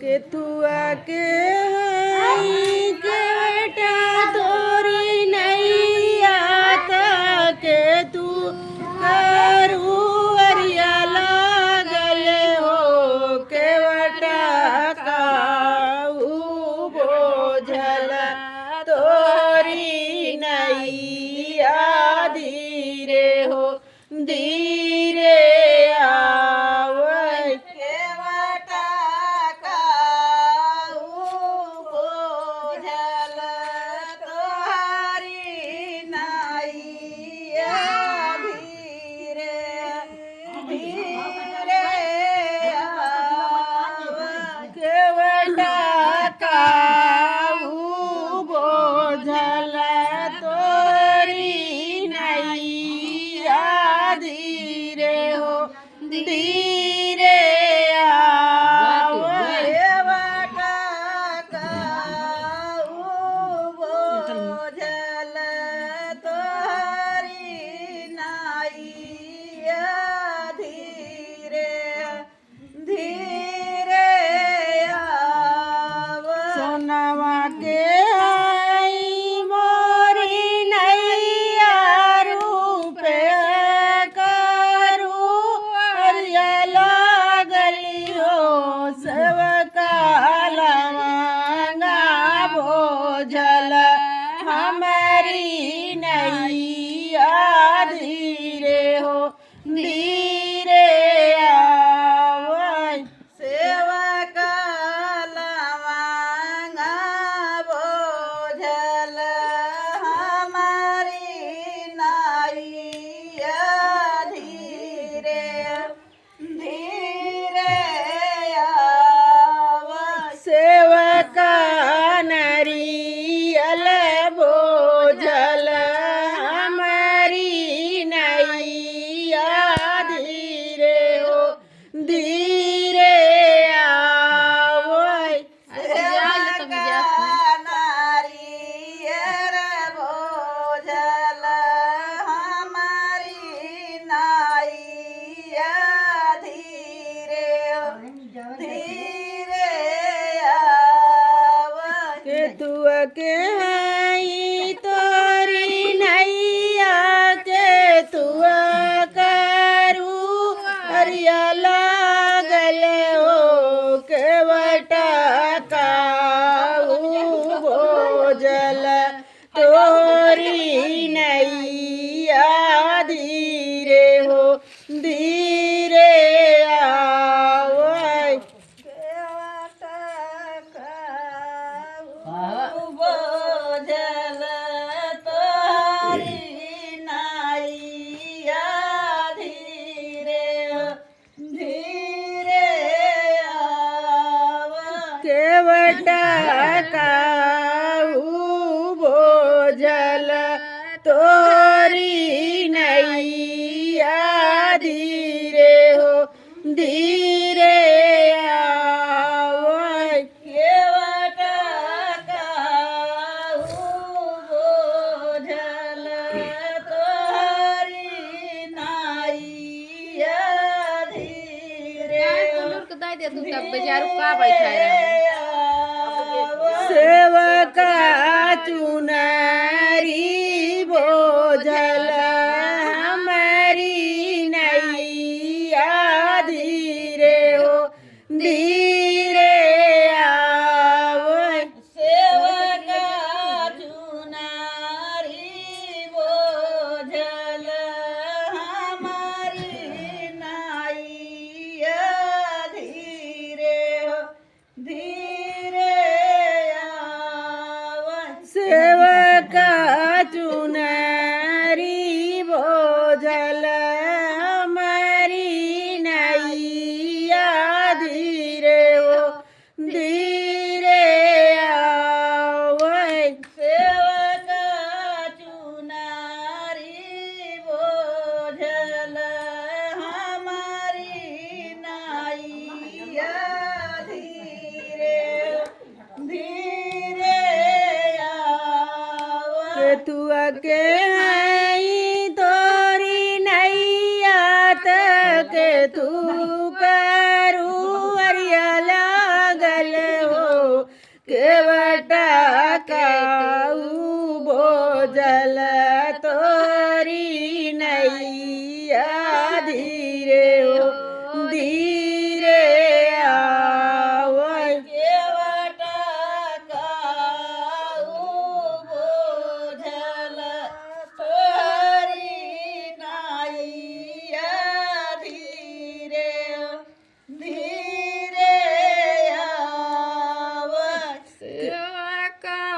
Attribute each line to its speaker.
Speaker 1: के तू आके हई के बेटा तोरी नहीं आता के तू करू अरिया लागल हो के बेटा काऊ बोझल तोरी नहीं आ धीरे हो धीरे आवै
Speaker 2: केवटा काऊ बोझल तोहारी नाइया धीरे धीरे
Speaker 1: के बेटा काऊ बोझल तोरी नहीं आ धीरे हो धीरे आवै
Speaker 2: केवटा काऊ बोझल तोहारी नाइया धीरे धीरे
Speaker 1: सोनवा के आई मोरी नैया रूपे करू अरिया लागली हो सब काला मांगा भोजल हमारी नैया धीरे हो धीरे आवै
Speaker 2: सेवका लवांगा बोझल हमारी नाइया धीरे धीरे
Speaker 1: सेवका नरियल बोझल हमारी नैया धीरे हो धीरे आवै
Speaker 2: नारियर बोझल हमारी नाइया धीरे धीरे
Speaker 1: के तू के हई तोरी नैया के तू करू अरिया लागल हो के बेटा काऊ भोजल तोरी नैया धीरे हो धीरे आवै
Speaker 2: बोझल तोहारी नाइया धीरे धीरे
Speaker 1: के बेटा काऊ बोझल तोरी नैया धीरे हो धीरे आवै
Speaker 2: केवटा काऊ बोझल तोहारी नाइया धीरे
Speaker 1: सेवका चुनरी बोझल हमारी नैया धीरे हो धीरे आवै
Speaker 2: सेवका चुनारी बोझल हमारी नाइया धीरे धीरे
Speaker 1: सेवका चुनरी बोझल हमारी नैया धीरे हो धीरे आवै
Speaker 2: सेवका चुनारी बोझल हमारी नाइया धीरे धीरे
Speaker 1: के तू के हई तोरी नैया तक तू करू अरिया लागल केवटा काऊ बोझल तोरी नैया